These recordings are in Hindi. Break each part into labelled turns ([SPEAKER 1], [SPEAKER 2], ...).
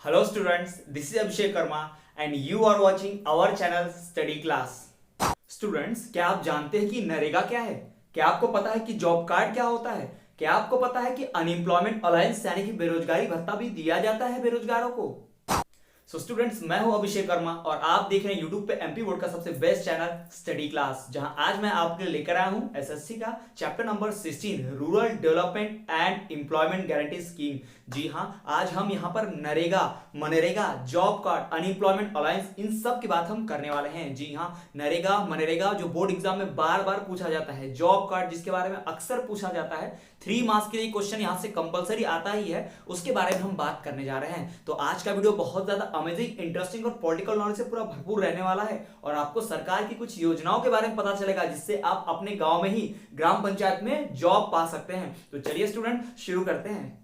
[SPEAKER 1] Hello students, this is Abhishek Karma and you are watching our channel Study Class. Students, क्या आप जानते हैं कि नरेगा क्या है? क्या आपको पता है कि जॉब कार्ड क्या होता है? क्या आपको पता है कि अनएम्प्लॉयमेंट अलायंस यानी कि बेरोजगारी भत्ता भी दिया जाता है बेरोजगारों को? सो स्टूडेंट्स, मैं हूं अभिषेक वर्मा और आप देख रहे हैं यूट्यूब पे एमपी बोर्ड का सबसे बेस्ट चैनल स्टडी क्लास, जहां आज मैं आपके लिए लेकर आया हूं एसएससी का chapter number 16 rural development and employment guarantee scheme. जी हां, आज हम यहां पर NREGA, MNREGA, job card, unemployment allowance, इन सब की बात हम करने वाले हैं। जी हां, नरेगा, मनरेगा जो बोर्ड एग्जाम में बार बार पूछा जाता है, जॉब कार्ड जिसके बारे में अक्सर पूछा जाता है, 3 मार्क्स के लिए क्वेश्चन यहां से कंपलसरी आता ही है, उसके बारे में हम बात करने जा रहे हैं। तो आज का वीडियो बहुत ज्यादा अमेजिंग, इंटरेस्टिंग और पॉलिटिकल नॉलेज से पूरा भरपूर रहने वाला है और आपको सरकार की कुछ योजनाओं के बारे में पता चलेगा जिससे आप अपने गांव में ही ग्राम पंचायत में जॉब पा सकते हैं। तो चलिए स्टूडेंट, शुरू करते हैं।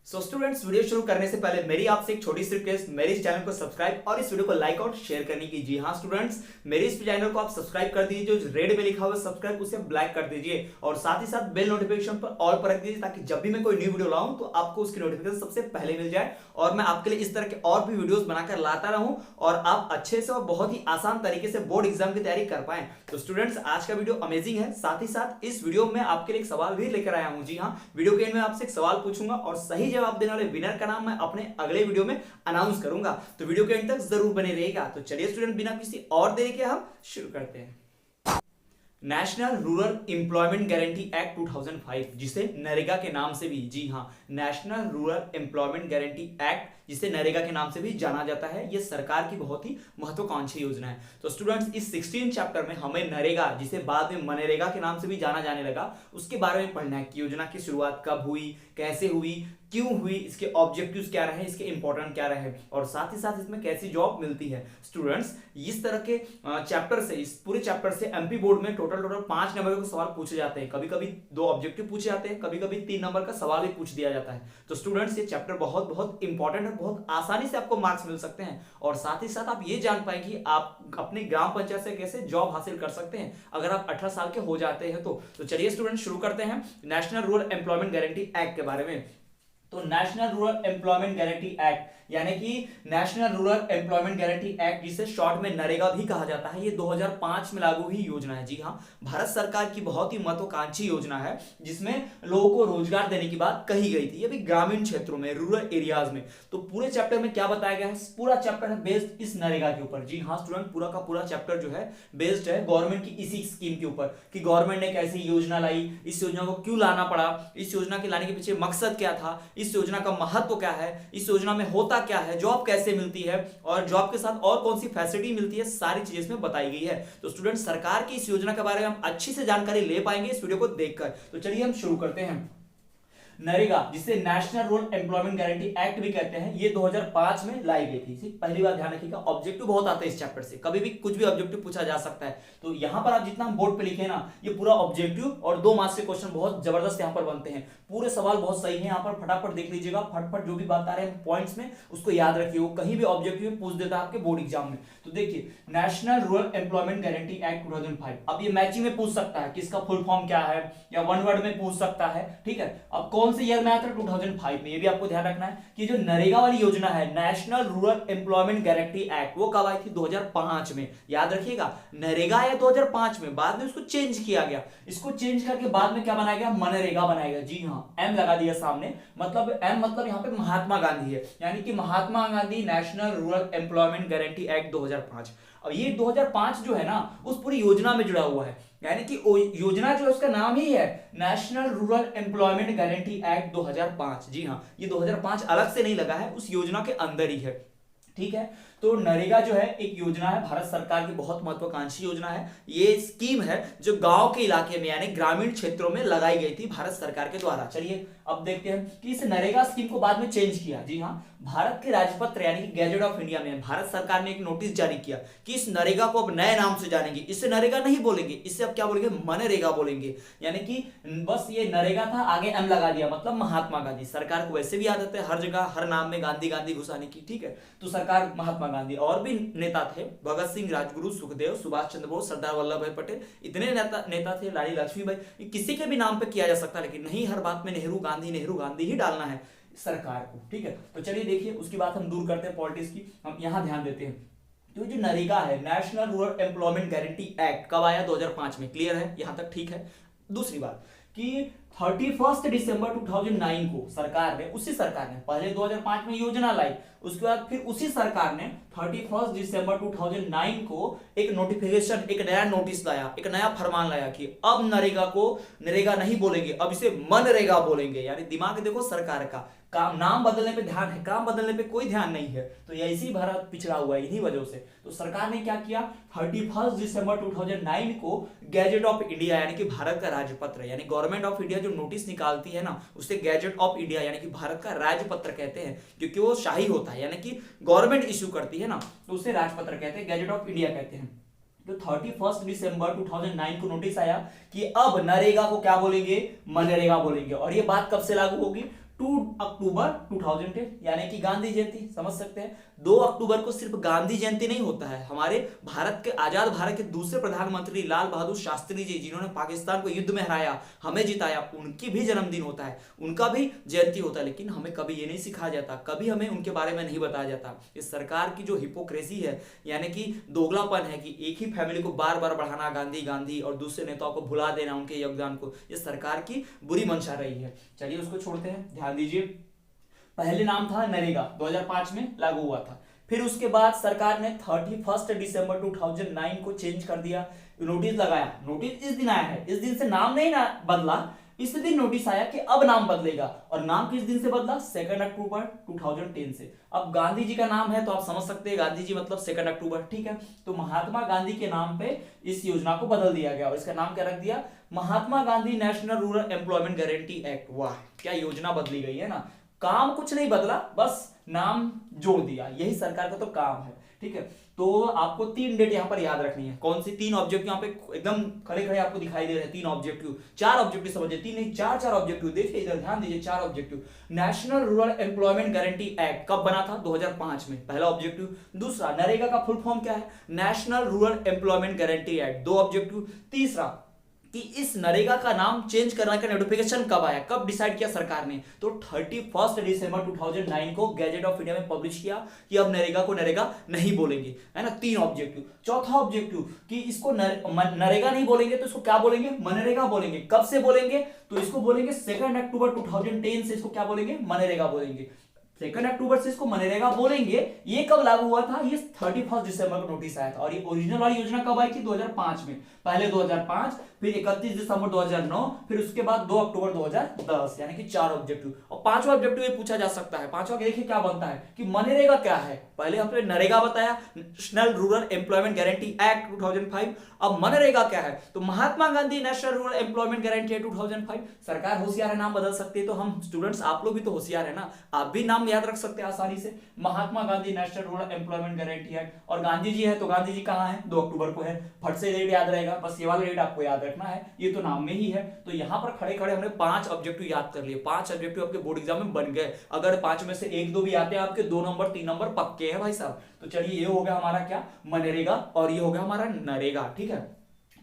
[SPEAKER 1] सो स्टूडेंट्स, वीडियो शुरू करने से पहले मेरी आपसे एक छोटी सी रिक्वेस्ट, मेरे इस चैनल को सब्सक्राइब और इस वीडियो को लाइक और शेयर करने की। जी हाँ स्टूडेंट्स, मेरे इस चैनल को आप सब्सक्राइब कर दीजिए, जो रेड में लिखा हुआ सब्सक्राइब उसे ब्लैक कर दीजिए और साथ ही साथ बेल नोटिफिकेशन पर ऑल पर रख दीजिए, ताकि जब भी मैं कोई न्यू वीडियो लाऊं तो आपको उसकी नोटिफिकेशन सबसे पहले मिल जाए और मैं आपके लिए इस तरह के और भी वीडियोस बनाकर लाता रहूं और आप अच्छे से और बहुत ही आसान तरीके से बोर्ड एग्जाम की तैयारी कर पाएं। तो स्टूडेंट्स, आज का वीडियो अमेजिंग है, साथ ही साथ इस वीडियो में आपके लिए एक सवाल भी लेकर आया हूं। जी हाँ, वीडियो के एंड में आपसे एक सवाल पूछूंगा और सही जवाब देने वाले विनर का नाम मैं अपने अगले वीडियो में अनाउंस करूंगा, तो वीडियो के एंड तक जरूर बने रहिएगा। तो चलिए स्टूडेंट, बिना किसी और देरी के हम शुरू करते हैं। National rural employment guarantee act 2005, जिसे नरेगा के नाम से भी, जी हां, national rural employment guarantee act जिसे नरेगा के नाम से भी जाना जाता है, यह सरकार की बहुत ही महत्वाकांक्षी योजना है। तो स्टूडेंट्स, इस 16 चैप्टर में हमें नरेगा, जिसे बाद में मनरेगा के नाम से भी जाना जाने लगा, उसके बारे में पढ़ना है कि योजना की शुरुआत कब हुई, कैसे हुई, क्यों हुई, इसके ऑब्जेक्टिव्स क्या रहे, इसके इंपॉर्टेंट क्या रहे और साथ ही साथ इसमें कैसी जॉब मिलती है। स्टूडेंट्स, इस तरह के चैप्टर से, इस पूरे चैप्टर से एमपी बोर्ड में टोटल 5 नंबर के सवाल पूछे जाते हैं। कभी कभी 2 ऑब्जेक्टिव पूछे जाते हैं, कभी कभी 3 नंबर का सवाल भी पूछ दिया जाता है। तो स्टूडेंट्स, ये चैप्टर बहुत बहुत इंपॉर्टेंट है, बहुत आसानी से आपको मार्क्स मिल सकते हैं और साथ ही साथ आप ये जान पाएंगे कि आप अपने ग्राम पंचायत से कैसे जॉब हासिल कर सकते हैं अगर आप 18 साल के हो जाते हैं तो चलिए स्टूडेंट, शुरू करते हैं national rural employment guarantee act के बारे में। तो national rural employment guarantee act यानी कि national rural employment guarantee act, जिसे शॉर्ट में नरेगा भी कहा जाता है, ये 2005 में लागू हुई योजना है। जी हां, भारत सरकार की बहुत ही महत्वाकांक्षी योजना है, जिसमें लोगों को रोजगार देने की बात कही गई थी, ये भी ग्रामीण क्षेत्रों में, रूरल एरियाज में। तो पूरे चैप्टर में क्या बताया गया है? पूरा चैप्टर है बेस्ड इस नरेगा के ऊपर। जी हां स्टूडेंट, पूरा का पूरा चैप्टर जो है बेस्ड है गवर्नमेंट की इसी स्कीम के ऊपर कि गवर्नमेंट ने कैसी योजना लाई, इस योजना को क्यों लाना पड़ा, इस योजना के लाने के पीछे मकसद क्या था, इस योजना का महत्व क्या है, इस योजना में होता क्या है, जॉब कैसे मिलती है और जॉब के साथ और कौन सी फैसिलिटी मिलती है, सारी चीजें इसमें बताई गई है। तो स्टूडेंट, सरकार की इस योजना के बारे में हम अच्छी से जानकारी ले पाएंगे इस वीडियो को देखकर। तो चलिए हम शुरू करते हैं। नरेगा, जिसे national rural employment guarantee act भी कहते हैं, ये 2005 में लाई गई थी। पहली बात ध्यान रखिएगा, ऑब्जेक्टिव बहुत आते हैं इस चैप्टर से, कभी भी कुछ भी ऑब्जेक्टिव पूछा जा सकता है। तो यहां पर आप जितना हम बोर्ड पे लिखे ना, ये पूरा ऑब्जेक्टिव और 2 मार्क्स के क्वेश्चन बहुत जबरदस्त यहां पर बनते हैं। पूरे सवाल बहुत सही है, यहां पर फटाफट देख लीजिएगा, फटाफट जो भी बात आ रहे हैं पॉइंट्स में उसको याद रखिए, वो कहीं भी ऑब्जेक्टिव में पूछ देता है आपके बोर्ड एग्जाम में। तो देखिए, national rural employment guarantee act 2005, अब ये मैचिंग में पूछ सकता है कि इसका फुल फॉर्म क्या है, या वन वर्ड में पूछ सकता है। ठीक है, अब कौन से ईयर में आया था? 2005 में। ये भी आपको ध्यान रखना है कि जो नरेगा वाली योजना है, national rural employment guarantee act, वो कब आई थी? 2005 में। याद रखिएगा, नरेगा आया 2005 में, बाद में उसको चेंज किया गया। इसको चेंज करके बाद में क्या बनाया गया? मनरेगा बनाया गया। जी हाँ, एम लगा दिया सामने, मतलब एम मतलब यहाँ पे महात्मा गांधी है, यानी कि Mahatma Gandhi national rural employment guarantee act 2005। अब ये 2005 जो है ना, उस पूरी योजना में जुड़ा हुआ है, यानी कि योजना जो है उसका नाम ही है national rural employment guarantee act 2005। जी हाँ, ये 2005 अलग से नहीं लगा है, उस योजना के अंदर ही है। ठीक है, तो नरेगा जो है एक योजना है, भारत सरकार की बहुत महत्वाकांक्षी योजना है। ये स्कीम है जो गांव के इलाके में यानी ग्रामीण क्षेत्रों में लगाई गई थी भारत सरकार के द्वारा। चलिए अब देखते हैं कि इस नरेगा स्कीम को बाद में चेंज किया। जी हाँ, भारत के राजपत्र यानी कि गैजेट ऑफ इंडिया में भारत सरकार ने एक नोटिस जारी किया कि इस नरेगा को अब नए नाम से जानेंगे, इससे नरेगा नहीं बोलेंगे, इससे अब क्या बोलेंगे? मनरेगा बोलेंगे। यानी कि बस ये नरेगा था, आगे एम लगा दिया, मतलब महात्मा गांधी। सरकार को वैसे भी आदत है हर जगह हर नाम में गांधी गांधी घुसाने की। ठीक है, तो सरकार महात्मा महात्मा गांधी। और भी नेता थे, भगत सिंह, राजगुरु, सुखदेव, सुभाष चंद्र बोस, सरदार वल्लभ भाई पटेल, इतने नेता थे, रानी लक्ष्मीबाई, किसी के भी नाम पे किया जा सकता है, लेकिन नहीं, हर बात में नेहरू गांधी ही डालना है सरकार को। ठीक है, तो चलिए देखिए, उसकी बात हम दूर करते हैं पॉलिटिक्स की, हम यहाँ ध्यान देते हैं। तो जो नरेगा है, national rural employment guarantee act, कब आया? 2005 में। क्लियर है, यहां तक ठीक है। दूसरी बात कि 31 दिसंबर 2009 को सरकार ने, उसी सरकार ने पहले 2005 में योजना लाई, उसके बाद फिर उसी सरकार ने 31 दिसंबर 2009 को एक नोटिफिकेशन, एक नया नोटिस लाया, एक नया फरमान लाया कि अब नरेगा को नरेगा नहीं बोलेंगे, अब इसे मनरेगा बोलेंगे। यानी दिमाग देखो सरकार का, काम नाम बदलने पे ध्यान है, काम बदलने पे कोई ध्यान नहीं है। तो ऐसी भारत पिछड़ा हुआ है इन्हीं वजह से। तो सरकार ने क्या किया, 31 दिसंबर 2009 को गैजेट ऑफ इंडिया यानी कि भारत का राजपत्र, यानी गवर्नमेंट ऑफ इंडिया जो नोटिस निकालती है ना, उसे गैजेट ऑफ इंडिया यानी कि भारत का राजपत्र कहते हैं, क्योंकि वो शाही होता है, यानी कि गवर्नमेंट इश्यू करती है ना, तो उसे राजपत्र कहते हैं, गैजेट ऑफ इंडिया कहते हैं। तो 31 दिसंबर 2009 को नोटिस आया कि अब नरेगा को क्या बोलेंगे, मनरेगा बोलेंगे। और ये बात कब से लागू होगी? 2 अक्टूबर 2010, यानी कि गांधी जयंती, समझ सकते हैं। 2 अक्टूबर को सिर्फ गांधी जयंती नहीं होता है, हमारे भारत के, आजाद भारत के दूसरे प्रधानमंत्री लाल बहादुर शास्त्री जी, जिन्होंने पाकिस्तान को युद्ध में हराया, हमें जिताया, उनकी भी जन्मदिन होता है, उनका भी जयंती होता है। लेकिन हमें कभी ये नहीं सिखाया जाता, कभी हमें उनके बारे में नहीं बताया जाता। इस सरकार की जो हिपोक्रेसी है, यानी कि दोगलापन है, कि एक ही फैमिली को बार बार बढ़ाना, गांधी गांधी, और दूसरे नेताओं को भुला देना उनके योगदान को, ये सरकार की बुरी मंशा रही है। चलिए उसको छोड़ते हैं, ध्यान दीजिए। पहले नाम था नरेगा, 2005 में लागू हुआ था। फिर उसके बाद सरकार ने 31 दिसंबर 2009 को चेंज कर दिया, नोटिस लगाया। नोटिस इस दिन आया है, इस दिन से नाम नहीं ना बदला, इस दिन नोटिस आया कि अब नाम बदलेगा। और नाम किस दिन से बदला? 2 अक्टूबर 2010 से। अब गांधी जी का नाम है तो आप समझ सकते हैं, गांधी जी मतलब 2 अक्टूबर, ठीक है। तो महात्मा गांधी के नाम पे इस योजना को बदल दिया गया, और इसका नाम क्या रख दिया? Mahatma Gandhi national rural employment guarantee act. वाह, क्या योजना बदली गई है ना, काम कुछ नहीं बदला, बस नाम जोड़ दिया, यही सरकार का तो काम है। ठीक है, तो आपको 3 डेट यहां पर याद रखनी है। कौन सी? 3 ऑब्जेक्टिव यहाँ पे एकदम खड़े खड़े आपको दिखाई दे रहे हैं, 3 ऑब्जेक्टिव, 4 ऑब्जेक्टिव समझिए, 3 नहीं 4 ऑब्जेक्टिव। देखिए इधर ध्यान दीजिए, 4 objective. National rural employment guarantee act कब बना था? 2005 में, पहला ऑब्जेक्टिव। दूसरा, नरेगा का फुल फॉर्म क्या है? National rural employment guarantee act, 2 objective. तीसरा कि इस नरेगा का नाम चेंज करने का नोटिफिकेशन कब आया, कब डिसाइड किया सरकार ने? तो 31 दिसंबर 2009 को गैजेट ऑफ इंडिया में पब्लिश किया कि अब नरेगा को नरेगा नहीं बोलेंगे, है ना। 3 ऑब्जेक्टिव। चौथा ऑब्जेक्टिव कि इसको नरेगा नहीं बोलेंगे तो इसको क्या बोलेंगे? मनरेगा बोलेंगे। कब से बोलेंगे? तो इसको बोलेंगे 2 अक्टूबर 2010 से, इसको क्या बोलेंगे? मनरेगा बोलेंगे। 2 अक्टूबर से इसको मनरेगा बोलेंगे। ये कब लागू हुआ था? ये 31 दिसंबर को नोटिस आया था। और ये ओरिजिनल वाली योजना कब आई थी? 2005 में। पहले 2005, फिर 31 दिसंबर 2009, फिर उसके बाद 2 अक्टूबर 2010, यानी कि 4 ऑब्जेक्टिव। और 5वां ऑब्जेक्टिव ये पूछा जा सकता है। 5वां देखिए क्या बनता है कि मनरेगा क्या है। पहले हमने नरेगा बताया, national rural employment guarantee act 2005। अब मनरेगा क्या है? तो Mahatma Gandhi national rural employment guarantee act 2005। सरकार होशियार है, नाम बदल सकती है, तो हम स्टूडेंट्स, आप लोग भी तो होशियार है ना, आप भी नाम याद रख सकते हैं आसानी से। Mahatma Gandhi national rural employment guarantee act. और गांधी जी है तो गांधी जी कहां है? 2 अक्टूबर को है। फट से डेट याद रहेगा, बस ये वाला डेट आपको याद रखना है, ये तो नाम में ही है। तो यहां पर खड़े खड़े हमने 5 ऑब्जेक्टिव याद कर लिए। 5 ऑब्जेक्टिव आपके बोर्ड एग्जाम में बन गए। अगर 5 में से 1-2 भी आते हैं आपके, 2 नंबर 3 नंबर पक्के हैं भाई साहब। तो चलिए, ये हो गया हमारा क्या? मनरेगा, और ये हो गया हमारा नरेगा। ठीक है,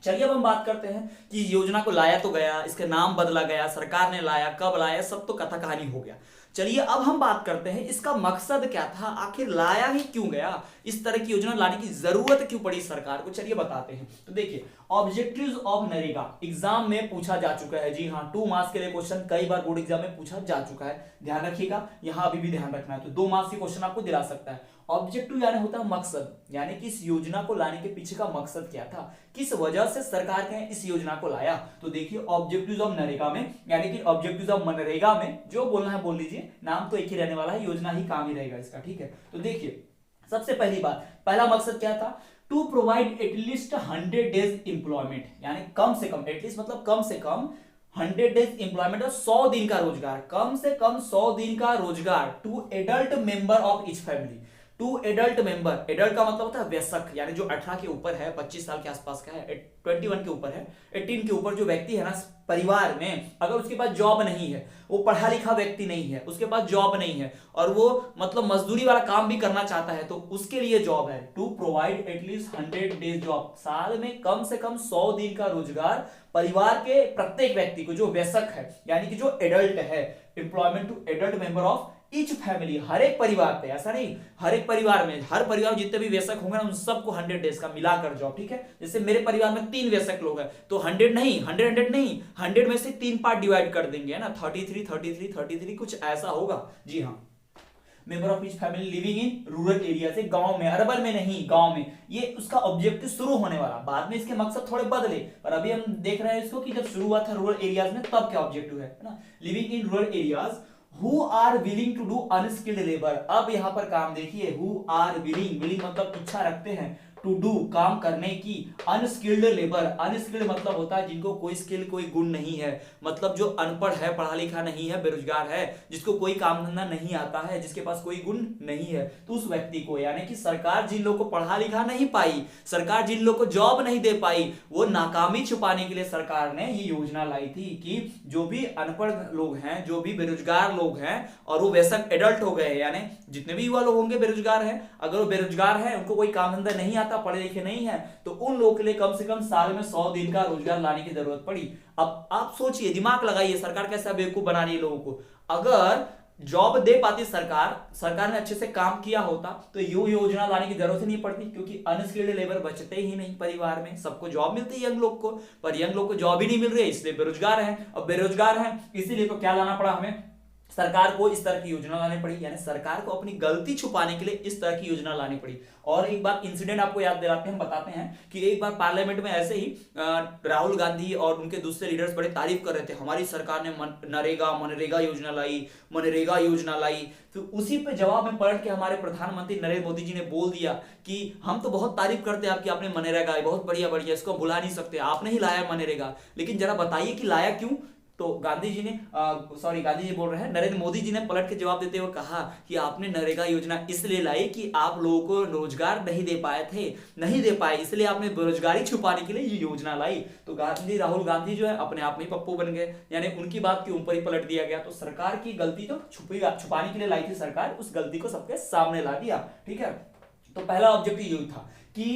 [SPEAKER 1] चलिए अब हम बात करते हैं कि योजना को लाया तो गया, इसका नाम बदला गया, सरकार ने लाया, कब लाया, सब तो कथा कहानी हो गया। चलिए अब हम बात करते हैं इसका मकसद क्या था, आखिर लाया ही क्यों गया, इस तरह की योजना लाने की जरूरत क्यों पड़ी सरकार को, चलिए बताते हैं। तो देखिए, ऑब्जेक्टिव्स ऑफ नरेगा एग्जाम में पूछा जा चुका है। जी हाँ, 2 मार्क्स के लिए क्वेश्चन कई बार बोर्ड एग्जाम में पूछा जा चुका है, ध्यान रखिएगा, यहां अभी भी ध्यान रखना है। तो 2 मार्क्स के क्वेश्चन आपको दिला सकता है। ऑब्जेक्टिव यानी होता है मकसद, यानी कि इस योजना को लाने के पीछे का मकसद क्या था, किस वजह से सरकार ने इस योजना को लाया। तो देखिए, ऑब्जेक्टिव्स ऑफ नरेगा में, यानी कि ऑब्जेक्टिव्स ऑफ मनरेगा में, जो बोलना है बोल लीजिए, नाम तो एक ही रहने वाला है, योजना ही काम ही रहेगा इसका। ठीक है, तो देखिए सबसे पहली बात, पहला मकसद क्या था? To provide at least 100 days employment, यानी कम से कम, एटलीस्ट मतलब कम से कम 100 डेज इंप्लॉयमेंट, और 100 दिन का रोजगार, कम से कम 100 दिन का रोजगार to adult member of each family, to adult member, adult का मतलब होता है वयस्क, यानी जो 18 के ऊपर है, 25 साल के आसपास का है, 21 के ऊपर है, 18 के ऊपर जो व्यक्ति है ना परिवार में, अगर उसके पास जॉब नहीं है, वो पढ़ा लिखा व्यक्ति नहीं है, उसके पास जॉब नहीं है और वो मतलब मजदूरी वाला काम भी करना चाहता है, तो उसके लिए जॉब है to provide at least 100 days job, साल में कम से कम 100 दिन का रोजगार परिवार के प्रत्येक व्यक्ति को जो वयस्क है यानी कि जो एडल्ट है, employment to adult member of each family, हर एक परिवार पे, ऐसा नहीं हर एक परिवार में, हर परिवार में जितने भी वयस्क होंगे ना उन सबको 100 डेज का मिलाकर जॉब, ठीक है। जैसे मेरे परिवार में 3 वयस्क लोग हैं तो 100 नहीं, 100 में से 3 पार्ट डिवाइड कर देंगे, है ना, 33 33 33 कुछ ऐसा होगा। जी हाँ, member of each family living in rural area से, गांव में, अर्बन में नहीं, गांव में, ये उसका ऑब्जेक्टिव शुरू होने वाला, बाद में इसके मकसद थोड़े बदले, पर अभी हम देख रहे हैं इसको कि जब शुरू हुआ था रूरल एरियाज में तब क्या ऑब्जेक्टिव है ना, living in rural areas who are willing to do unskilled labour. अब यहां पर काम देखिए, हु आर विलिंग, विलिंग मतलब इच्छा रखते हैं, टू डू काम करने की, अनस्किल्ड लेबर, अनस्किल्ड मतलब होता है जिनको कोई स्किल कोई गुण नहीं है, मतलब जो अनपढ़ है, पढ़ा लिखा नहीं है, बेरोजगार है, जिसको कोई काम धंधा नहीं आता है, जिसके पास कोई गुण नहीं है, तो उस व्यक्ति को, यानी कि सरकार जिन लोगों को पढ़ा लिखा नहीं पाई, सरकार जिन लोगों को जॉब नहीं दे पाई, वो नाकामी छुपाने के लिए सरकार ने ये योजना लाई थी कि जो भी अनपढ़ लोग हैं, जो भी बेरोजगार लोग हैं और वो वयस्क एडल्ट हो गए, यानी जितने भी युवा लोग होंगे बेरोजगार हैं, अगर वो बेरोजगार है, उनको कोई काम धंधा नहीं आता, पढ़े लिखे नहीं है, तो उन लोगों के लिए कम से कम साल में 100 दिन का रोजगार लाने की जरूरत पड़ी। अब आप सोचिए, दिमाग लगाइए, सरकार कैसा बेवकूफ बना रही है लोगों को। अगर जॉब दे पाती सरकार ने अच्छे से काम किया होता तो ये योजना लाने की जरूरत ही नहीं पड़ती, क्योंकि अनस्किल्ड लेबर बचते ही नहीं परिवार में, सबको जॉब मिलती है यंग लोग को, पर यंग लोग को जॉब ही नहीं मिल रही है, इसलिए बेरोजगार है। अब बेरोजगार है इसीलिए तो क्या लाना पड़ा हमें, सरकार को इस तरह की योजना लानी पड़ी, यानी सरकार को अपनी गलती छुपाने के लिए इस तरह की योजना लानी पड़ी। और एक बार इंसिडेंट आपको याद दिलाते हैं, बताते हैं कि एक बार पार्लियामेंट में ऐसे ही राहुल गांधी और उनके दूसरे लीडर्स बड़े तारीफ कर रहे थे, हमारी सरकार ने मनरेगा योजना लाई, मनरेगा योजना लाई। तो उसी पे जवाब में पलट के हमारे प्रधानमंत्री नरेंद्र मोदी जी ने बोल दिया कि हम तो बहुत तारीफ करते हैं आपकी, आपने मनरेगा बहुत बढ़िया बढ़िया, इसको भुला नहीं सकते, आपने ही लाया मनरेगा, लेकिन जरा बताइए कि लाया क्यों। तो गांधी जी बोल रहे हैं, नरेंद्र मोदी जी ने पलट के जवाब देते हुए कहा कि आपने नरेगा योजना इसलिए लाई कि आप लोगों को रोजगार नहीं दे पाए, इसलिए आपने बेरोजगारी छुपाने के लिए ये योजना लाई। तो राहुल गांधी जो है अपने आप में पप्पू बन गए, यानी उनकी बात के ऊपर ही पलट दिया गया। तो सरकार की गलती तो छुपाने के लिए लाई थी सरकार, उस गलती को सबके सामने ला दिया, ठीक है। तो पहला ऑब्जेक्टिव यही था कि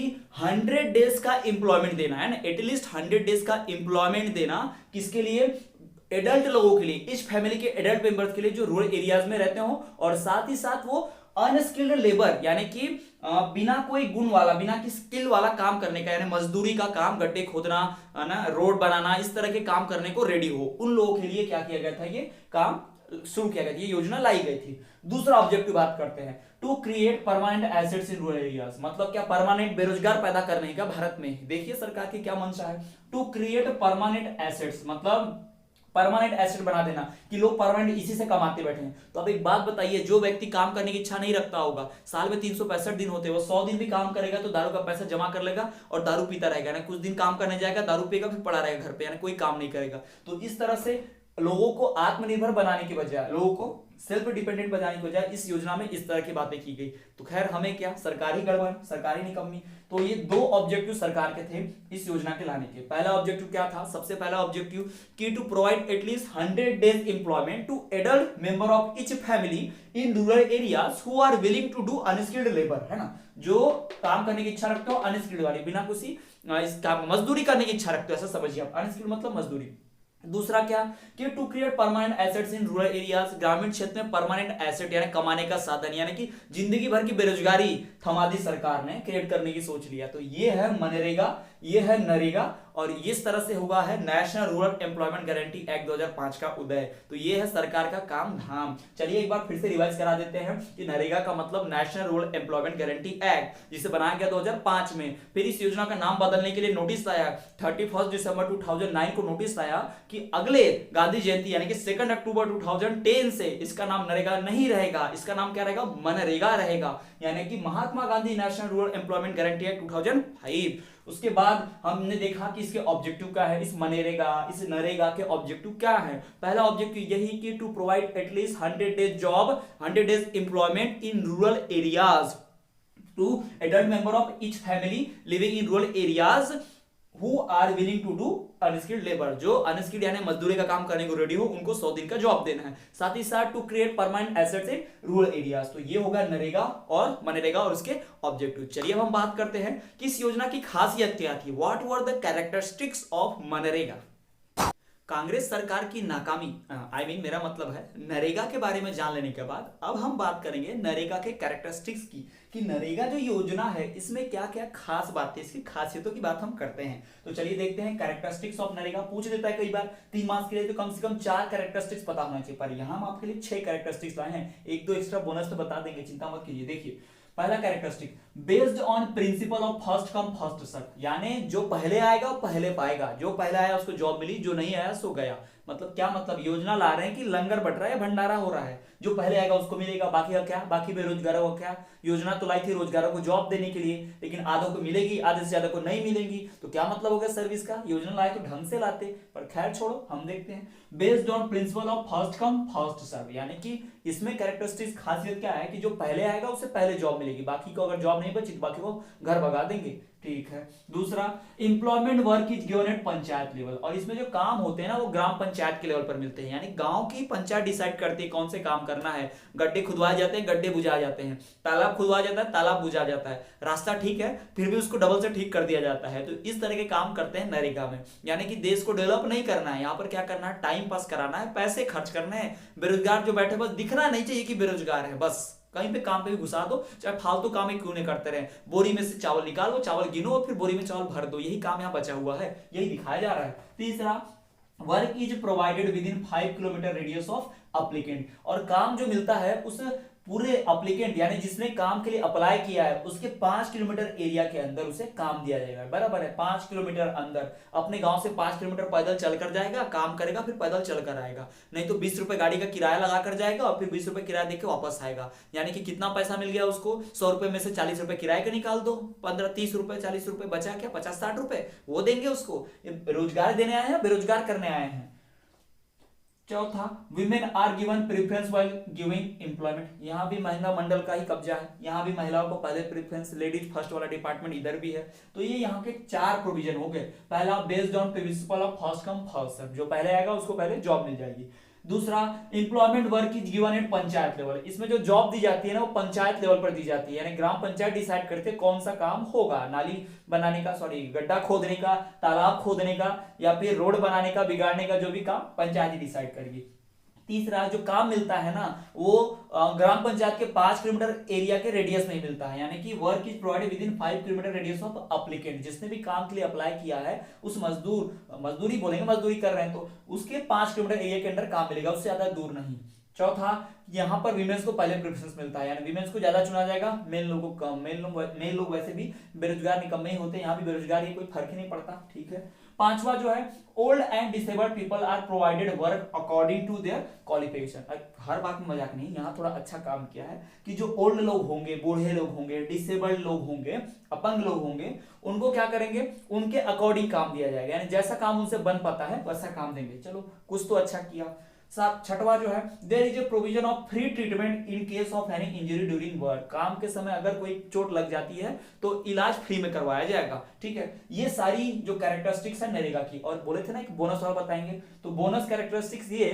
[SPEAKER 1] 100 डेज का एम्प्लॉयमेंट देना है ना, एटलीस्ट 100 डेज का एम्प्लॉयमेंट देना, किसके लिए, एडल्ट लोगों के लिए, इस फैमिली के एडल्ट मेंबर्स के लिए जो रूरल एरियाज में रहते हो, और साथ ही साथ वो अनस्किल्ड लेबर यानी कि बिना कोई गुण वाला, बिना की स्किल वाला काम करने का, यानी मजदूरी का काम, गड्ढे खोदना, ना रोड बनाना, इस तरह के काम करने को रेडी हो, उन लोगों के लिए क्या किया गया था, ये काम शुरू किया गया था, ये योजना लाई गई थी। दूसरा ऑब्जेक्टिव बात करते हैं, to create permanent assets in rural areas, मतलब क्या, परमानेंट बेरोजगार पैदा करने का भारत में। देखिए सरकार की क्या मंशा है, टू क्रिएट परमानेंट एसेट्स, मतलब परमानेंट एसेट बना देना कि लोग परमानेंट इसी से कमाते बैठे हैं। तो अब एक बात बताइए, जो व्यक्ति काम करने की इच्छा नहीं रखता होगा, साल में 365 दिन होते हैं, वो 100 दिन भी काम करेगा तो दारू का पैसा जमा कर लेगा और दारू पीता रहेगा ना, कुछ दिन काम करने जाएगा, दारू पिएगा, फिर पड़ा रहेगा घर पे, यानी कोई काम नहीं करेगा। तो इस तरह से लोगों को आत्मनिर्भर बनाने के बजाय, लोगों को सेल्फ डिपेंडेंट बनाने के बजाय इस योजना में इस तरह की बातें की गई। तो खैर हमें क्या, सरकारी गड़बड़, सरकारी निकम्मी। तो ये 2 ऑब्जेक्टिव सरकार के थे इस योजना के लाने के। पहला ऑब्जेक्टिव क्या था, सबसे पहला ऑब्जेक्टिव कि to provide at least 100 days employment to adult member of each family in rural areas who are willing to do unskilled labour, है ना, जो काम करने की इच्छा रखते हो, अनस्किल्ड वाली, बिना किसी इस काम मजदूरी करने की इच्छा रखते हो, ऐसा समझिए आप, अनस्किल्ड मतलब मजदूरी। दूसरा क्या कि to create permanent assets in rural areas, ग्रामीण क्षेत्र में परमानेंट एसेट यानी कमाने का साधन, यानी कि जिंदगी भर की बेरोजगारी थमा दी सरकार ने, क्रिएट करने की सोच लिया। तो ये है मनरेगा, ये है नरेगा, और इस तरह से हुआ है national rural employment guarantee act 2005 का उदय। तो ये है सरकार का काम धाम। चलिए एक बार फिर से रिवाइज करा देते हैं कि नरेगा का मतलब national rural employment guarantee act, जिसे बनाया गया 2005 में। फिर इस योजना का नाम बदलने के लिए नोटिस लाया, 31 दिसंबर 2009 को नोटिस लाया कि अगले गांधी जयंती यानी कि 2 अक्टूबर 2010 से इसका नाम नरेगा नहीं रहेगा, इसका नाम क्या रहेगा, मनरेगा रहेगा, यानी कि Mahatma Gandhi national rural employment guarantee act 2005। उसके बाद हमने देखा कि इसके ऑब्जेक्टिव क्या है, इस मनरेगा, इस नरेगा के ऑब्जेक्टिव क्या है। पहला ऑब्जेक्टिव यही कि to provide at least 100 days job, 100 days employment in rural areas to adult member of each family living in rural areas who are willing to do unskilled labour, जो अनस्किल्ड यानी मजदूरी का काम करने को रेडी हो उनको 100 दिन का जॉब देना है। साथ ही साथ to create permanent assets in rural areas. तो ये होगा नरेगा और मनरेगा और उसके ऑब्जेक्टिव। चलिए अब हम बात करते हैं कि इस योजना की खासियत क्या थी। What were the characteristics of MNREGA. Congress सरकार की नाकामी मेरा मतलब है नरेगा के बारे में जान लेने के बाद अब हम बात करेंगे नरेगा के कैरेक्टरिस्टिक्स की, कि नरेगा जो योजना है इसमें क्या क्या खास बातें, इसकी खासियतों की बात हम करते हैं। तो चलिए देखते हैं कैरेक्टरिस्टिक्स ऑफ नरेगा। पूछ देता है कई बार 3 मार्क्स के लिए, तो कम से कम 4 कैरेक्टरिस्टिक्स पता होना चाहिए, पर यहां हम आपके लिए 6 कैरेक्टरिस्टिक्स लाए हैं। 1-2 एक्स्ट्रा बोनस तो बता देंगे, चिंता मत कीजिए। देखिए पहला characteristic, based on principle of first come first serve, यानी जो पहले आएगा वो पहले पाएगा, जो पहले आया उसको जॉब मिली, जो नहीं आया सो गया। मतलब क्या मतलब, योजना ला रहे हैं कि लंगर बट रहा है, भंडारा हो रहा है, जो पहले आएगा उसको मिलेगा, बाकी का क्या, बाकी बेरोजगारों का क्या। योजना तो लाई थी रोजगारों को जॉब देने के लिए, लेकिन आधों को मिलेगी, आधे से ज्यादा को नहीं मिलेगी, तो क्या मतलब हो गया सर्विस का। योजना लाए तो ढंग से लाते, पर खैर छोड़ो, हम देखते हैं। Based on principle of first come first serve, यानी कि इसमें कैरेक्टरिस्टिक्स खासियत क्या है कि जो पहले आएगा उसे पहले जॉब मिलेगी, बाकी को अगर जॉब नहीं बची तो बाकी को घर भगा देंगे। ठीक है। दूसरा, employment work is given at panchayat level, और इसमें जो काम होते हैं ना वो ग्राम पंचायत के लेवल पर मिलते हैं, यानी गांव की पंचायत डिसाइड करती है कौन से काम करना है। गड्ढे खुदवाए जाते हैं, गड्ढे बुझाए जाते हैं, तालाब खुदवाया जाता है, तालाब बुझा जाता है, रास्ता ठीक है फिर भी उसको डबल से ठीक कर दिया जाता है। तो इस तरह के काम करते हैं नरेगा में, यानी कि देश को डेवलप नहीं करना है, यहाँ पर क्या करना है, टाइम पास कराना है, पैसे खर्च करने हैं। बेरोजगार जो बैठे बस दिखना नहीं चाहिए कि बेरोजगार है, बस कहीं पे काम पे भी घुसा दो, चाहे फालतू काम ही क्यों नहीं करते रहे। बोरी में से चावल निकालो, चावल गिनो और फिर बोरी में चावल भर दो, यही काम यहाँ बचा हुआ है, यही दिखाया जा रहा है। तीसरा, work is provided with in 5 kilometre radius of applicant, और काम जो मिलता है उस पूरे अप्लीकेंट यानी जिसने काम के लिए अप्लाई किया है उसके 5 किलोमीटर एरिया के अंदर उसे काम दिया जाएगा। बराबर है, 5 किलोमीटर अंदर, अपने गांव से 5 किलोमीटर पैदल चलकर जाएगा, काम करेगा, फिर पैदल चलकर आएगा। नहीं तो 20 रुपए गाड़ी का किराया लगा कर जाएगा और फिर 20 रुपए किराया देके वापस आएगा, यानी कि कितना पैसा मिल गया उसको, 100 रुपए में से 40 रुपए किराए का निकाल दो, 15-30 रुपए 40 रुपए बचा क्या, 50-60 रुपए वो देंगे उसको। रोजगार देने आए हैं, बेरोजगार करने आए हैं। चौथा, women are given preference while giving employment, यहां भी महिला मंडल का ही कब्जा है, यहां भी महिलाओं को पहले प्रेफरेंस, लेडीज फर्स्ट वाला डिपार्टमेंट इधर भी है। तो ये यहाँ के 4 प्रोविजन हो गए। पहला, based on principle of first come first serve, जो पहले आएगा उसको पहले जॉब मिल जाएगी। दूसरा, employment work is given at panchayat level, इसमें जो जॉब दी जाती है ना वो पंचायत लेवल पर दी जाती है, यानी ग्राम पंचायत डिसाइड करते हैं कौन सा काम होगा, नाली बनाने का, गड्ढा खोदने का, तालाब खोदने का, या फिर रोड बनाने का, बिगाड़ने का, जो भी काम पंचायत ही डिसाइड करेगी। तीसरा, जो काम मिलता है ना वो ग्राम पंचायत के 5 किलोमीटर एरिया के रेडियस में मिलता है, यानी कि work is provided with in 5 kilometre radius of applicant, जिसने भी काम के लिए अप्लाई किया है उस मजदूरी बोलेंगे, मजदूरी कर रहे हैं तो उसके 5 किलोमीटर एरिया के अंदर काम मिलेगा, उससे ज्यादा दूर नहीं। चौथा, यहाँ पर विमेंस को पहले प्रेफरेंस मिलता है, यानी विमेंस को ज्यादा चुना जाएगा, मेल लोगों को कम। मेल लोग वैसे भी बेरोजगार निकम्मे ही होते हैं, यहाँ भी बेरोजगार ही, कोई फर्क ही नहीं पड़ता। ठीक है। पांचवा जो है, old and disabled people are provided work according to their qualification. हर बात में मजाक नहीं, यहाँ थोड़ा अच्छा काम किया है कि जो ओल्ड लोग होंगे, बूढ़े लोग होंगे, डिसेबल्ड लोग होंगे, अपंग लोग होंगे, उनको क्या करेंगे, उनके अकॉर्डिंग काम दिया जाएगा, यानी जैसा काम उनसे बन पाता है वैसा काम देंगे। चलो कुछ तो अच्छा किया। छठवा जो है, there is a provision of free treatment in case of any injury during work, काम के समय अगर कोई चोट लग जाती है तो इलाज फ्री में करवाया जाएगा। ठीक है। ये सारी जो कैरेक्टरिस्टिक्स है नरेगा की, और बोले थे ना एक बोनस और बताएंगे, तो बोनस कैरेक्टरिस्टिक्स ये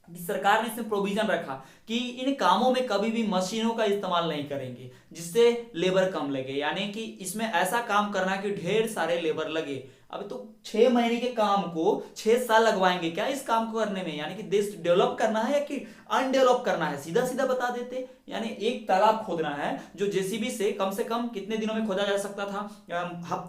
[SPEAKER 1] कि सरकार ने इसमें प्रोविजन रखा कि इन कामों में कभी भी मशीनों का इस्तेमाल नहीं करेंगे, जिससे लेबर कम लगे, यानी कि इसमें ऐसा काम करना कि ढेर सारे लेबर लगे। अब तो 6 महीने के काम को 6 साल लगवाएंगे क्या इस काम को करने में, यानी कि देश डेवलप करना है या कि अनडेवलप करना है, सीधा सीधा बता देते। यानी एक तालाब खोदना है जो जेसीबी से कम कितने दिनों में खोदा जा सकता था,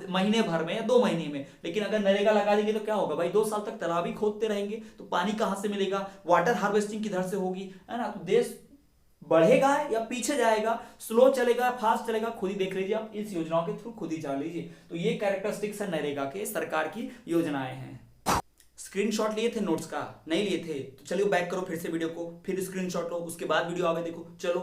[SPEAKER 1] महीने भर में या 2 महीने में, लेकिन अगर नरेगा लगा देंगे तो क्या होगा भाई, 2 साल तक तालाब ही खोदते रहेंगे, तो पानी कहां से मिलेगा, वाटर हार्वेस्टिंग किधर से होगी, है ना। तो देश बढ़ेगा या पीछे जाएगा, स्लो चलेगा फास्ट चलेगा, खुद ही देख लीजिए आप, इस योजनाओं के थ्रू खुद ही जान लीजिए। तो ये कैरेक्टरिस्टिक्स है नरेगा के, सरकार की योजनाएं हैं। स्क्रीनशॉट लिए थे नोट्स का, नहीं लिए थे तो चलिए बैक करो फिर से वीडियो को, फिर स्क्रीनशॉट लो, उसके बाद वीडियो आगे देखो। चलो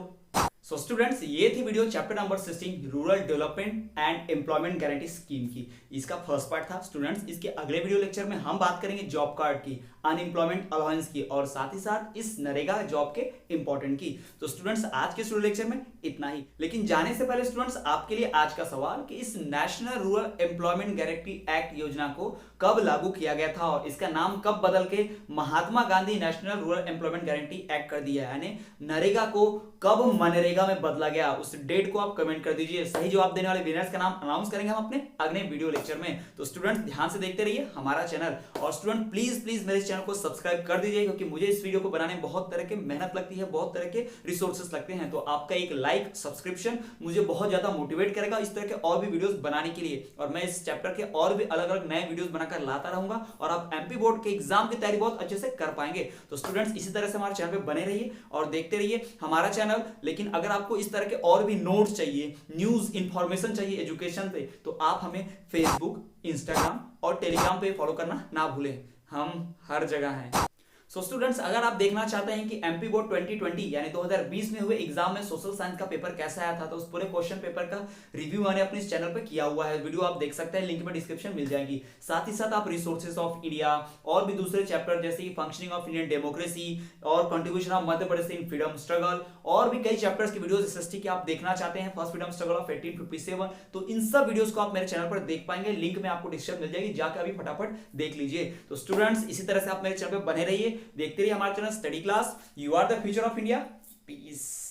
[SPEAKER 1] सो स्टूडेंट्स, ये थी video chapter number 16 rural development and employment guarantee scheme की। इसका फर्स्ट पार्ट था स्टूडेंट्स। इसके अगले वीडियो लेक्चर में हम बात करेंगे जॉब कार्ड की, अनएम्प्लॉयमेंट अलाउंस की और साथ ही साथ इस नरेगा जॉब के इंपॉर्टेंट की। तो स्टूडेंट्स, आज के वीडियो लेक्चर में इतना ही। लेकिन जाने से पहले स्टूडेंट्स, आपके लिए आज का सवाल कि इस national rural employment guarantee act योजना को कब लागू किया गया था और इसका नाम कब बदल के Mahatma Gandhi national rural employment guarantee act कर दिया, यानी नरेगा को कब मनरेगा में बदला गया, उस डेट को आप कमेंट कर दीजिए। सही जवाब देने वाले विनर्स का नाम अनाउंस करेंगे हम अपने अगले वीडियो लेक्चर में। तो स्टूडेंट्स, ध्यान से देखते रहिए हमारा चैनल और स्टूडेंट प्लीज मेरे चैनल को सब्सक्राइब कर दीजिए, क्योंकि मुझे इस वीडियो को बनाने में बहुत तरह की मेहनत लगती है, बहुत तरह के रिसोर्सेस लगते हैं। तो आपका एक लाइक, सब्सक्रिप्शन मुझे बहुत ज्यादा मोटिवेट करेगा इस तरह के और भी वीडियोस बनाने के लिए, और मैं इस चैप्टर के और भी अलग अलग नए वीडियोस बनाकर लाता रहूंगा और आप एमपी बोर्ड के एग्जाम की तैयारी बहुत अच्छे से कर पाएंगे। तो स्टूडेंट्स, इसी तरह से हमारे चैनल पे बने रहिए और देखते रहिए हमारा चैनल। लेकिन अगर आपको इस तरह के और भी नोट्स चाहिए, न्यूज इंफॉर्मेशन चाहिए एजुकेशन पे, तो आप हमें फेसबुक, इंस्टाग्राम और टेलीग्राम पे फॉलो करना ना भूलें। हम हर जगह हैं। सो स्टूडेंट्स, अगर आप देखना चाहते हैं कि एमपी बोर्ड 2020 यानी 2020 में हुए एग्जाम में सोशल साइंस का पेपर कैसा आया था, तो उस पूरे क्वेश्चन पेपर का रिव्यू मैंने अपने इस चैनल पे किया हुआ है। वीडियो आप देख सकते हैं, लिंक में डिस्क्रिप्शन मिल जाएगी। साथ ही साथ आप रिसोर्सेज ऑफ इंडिया और भी दूसरे चैप्टर जैसे फंक्शनिंग ऑफ इंडियन डेमोक्रेसी और contribution of Madhya Pradesh in freedom struggle और भी कई चैप्टर्स की वीडियोस एसएसटी के आप देखना चाहते हैं, फर्स्ट फ्रीडम स्ट्रगल ऑफ 1857, तो इन सब वीडियोस को आप मेरे चैनल पर देख पाएंगे। लिंक में आपको डिस्क्रिप्शन मिल जाएगी, जाकर अभी फटाफट देख लीजिए। तो स्टूडेंट्स, इसी तरह से आप मेरे चैनल पर बने रहिए, देखते रहिए हमारे study class. You are the future of India. Piece.